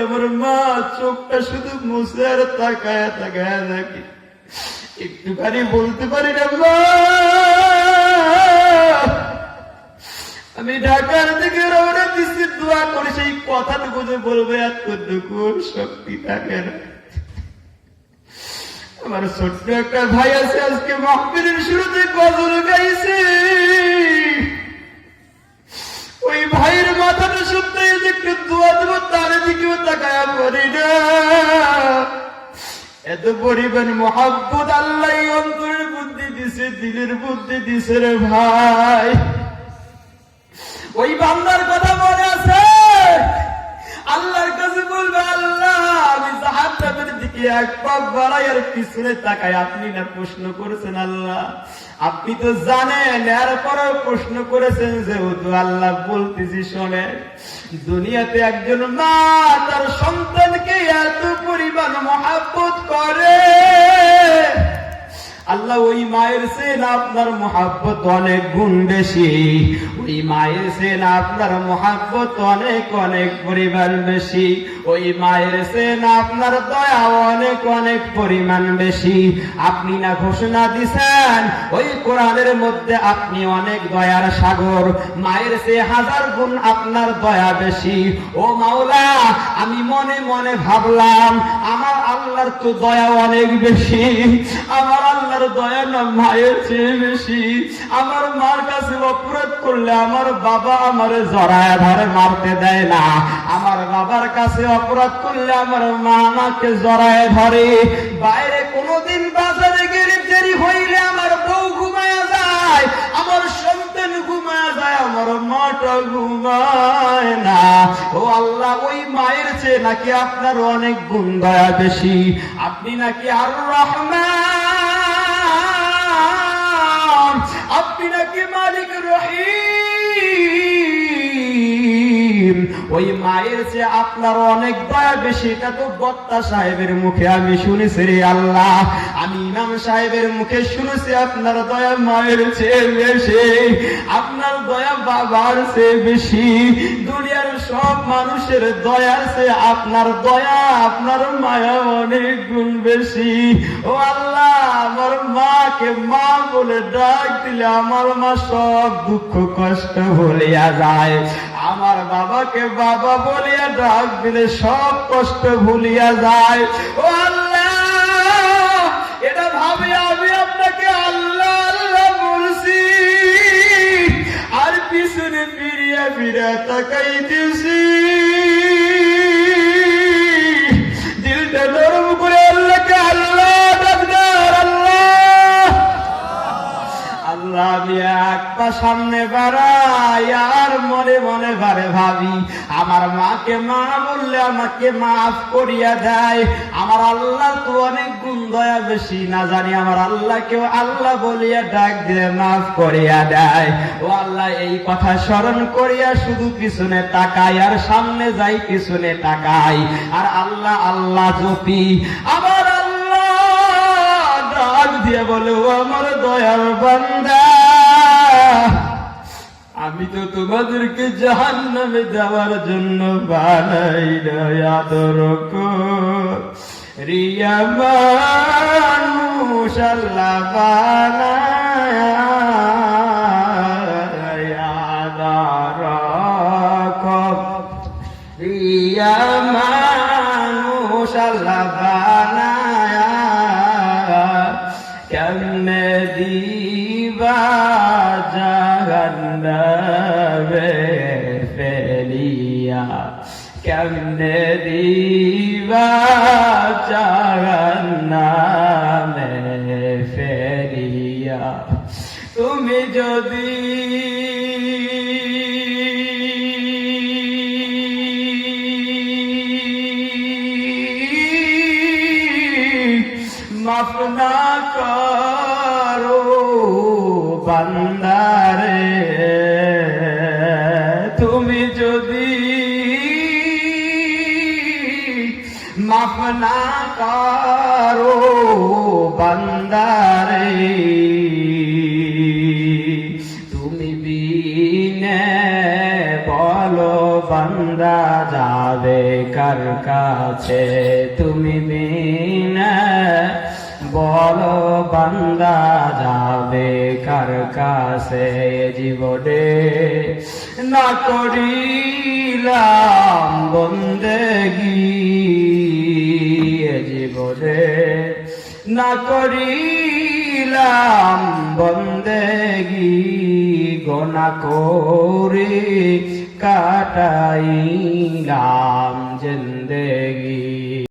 আমার মা চোখটা শুধু মুছে আর তাকায় তাকায় নাকি একটুখানি বলতে পারি না মা, আমি ঢাকার দিকে রওনা দিচ্ছি, দোয়া করে সেই কথাটুকু যে বলবো এতটুকু শক্তি থাকে না। আমার ছোট্ট একটা ভাই আছে, আজকে মাহফিলের শুরুতে গজল গাইছে, ওই ভাইয়ের মাথাটা শুনতে একটু দোয়া দেবো তার দিকেও তাকায়া পড়ি না। এত পরিমাণ মহাব্বত আল্লাহ অন্তরের বুদ্ধি দিছে, দিলের বুদ্ধি দিছে রে ভাই। ওই বান্দার কথা মনে আছে, আল্লাহর কাছে বলবে আল্লাহ আমি জাহান্নামের দিকে এক পা বাড়াই আর পিছনে তাকাই, আপনি না প্রশ্ন করেছেন আল্লাহ, আপনি তো জানেন, এরপরেও প্রশ্ন করেছেন, যেহেতু আল্লাহ বলতেছি শোনেন, দুনিয়াতে একজন মা তার সন্তানকে এত পরিমাণ মহাব্বত করে, আল্লাহ ওই মায়ের চেয়ে আপনার মহাব্বত অনেক গুণ বেশি, ওই মায়ের চেয়ে আপনার মহাব্বত অনেক অনেক পরিমাণ বেশি, ওই মায়ের চেয়ে আপনার দয়া অনেক অনেক পরিমাণ বেশি। আপনি না ঘোষণা দিছেন ওই কোরআনের মধ্যে আপনি অনেক দয়ার সাগর, মায়ের চেয়ে হাজার গুণ আপনার দয়া বেশি। ও মাওলা, আমি মনে মনে ভাবলাম আমার আল্লাহর তো দয়া অনেক বেশি, আমার আল্লাহর দয়া না মায়ের চেয়ে বেশি। আমার মার কাছে অপরাধ করলে আমার বাবা আমার জড়ায় ধরে মারতে দেয় না, আমার বাবার কাছে অপরাধ করলে আমার মা আমাকে জড়ায় ধরে। বাইরে কোনোদিন বাজারে গেলে দেরি হইলে আমার বউ ঘুমায়া যায়, আমার সন্তান ঘুমায়া যায়, আমার মাটা ঘুমায় না। ও আল্লাহ, ওই মায়ের চেয়ে নাকি আপনার অনেক গুণ দয়া বেশি, আপনি নাকি আর রহমান, আপনি নাকি মালিক রহিম, ওই মায়ের চেয়ে আপনার অনেক দয়া বেশি। এটা তো বক্তা সাহেবের মুখে আমি শুনেছি রে আল্লাহ, আমি ইমাম সাহেবের মুখে শুনেছি আপনার দয়া মায়ের চেয়ে বেশি, আপনার দয়া বাবার চেয়ে বেশি। দুনিয়ার সব মানুষের দয়ার চেয়ে আপনার দয়া, আপনার মায়া অনেক গুণ বেশি। ও আল্লাহ, আমার মাকে মা বলে ডাক দিলে আমার মা সব দুঃখ কষ্ট ভুলিয়া যায়, আমার বাবাকে বাবা বলিয়া ডাক দিলে সব কষ্ট ভুলিয়া যায়। ও আল্লাহ, এটা ভাবে আমি আপনাকে আল্লাহ আল্লাহ বলছি, আর পিছনে ফিরিয়া ফিরিয়া তাকাইতেছি, দিলটা নরম করে আল্লাহকে আল্লাহ ডাকদার আল্লাহ আল্লাহ। আমি এক পা সামনে বাড়াই আর মনে মনে বারে ভাবি আমার মাকে মা বললে আমাকে মাফ করিয়া দেয়, আমার আল্লাহ তো অনেক গুণ দয়া বেশি, না জানি আমার আল্লাহকেও আল্লাহ বলিয়া ডাক দিয়ে মাফ করিয়া দেয়। ও আল্লাহ, এই কথা স্মরণ করিয়া শুধু পিছনে তাকাই আর সামনে যাই পিছনে তাকাই আর আল্লাহ আল্লাহ জপি। আমার আল্লাহ ডাক দিয়ে বলে, ও আমার দয়ার বান্দা, আমি তো তোমাদেরকে জাহান্নামে যাওয়ার জন্য বানাই নাই, আদর রিয়া মানুষ আল্লাহ বানায়, আদর রিয়া মানুষ আল্লাহ বানায়, কেমনে দিবা জাহান্নামে ফেলিয়া, কেমনে দিবা জাহান্নামে ফেলিয়া। তুমি যদি মাফ না করো বান্দারে, তুমি যদি মাফ না করো বান্দারে, তুমি বিনে বলো বান্দা বান্দা যাবে কার কাছে তুমি বিনা বলো বান্দা যাবে কার কাছে জীবনে না করিলাম বন্দেগী জীবনে না করিলাম বন্দেগী গোনা করে কাটাইলাম জিন্দেগী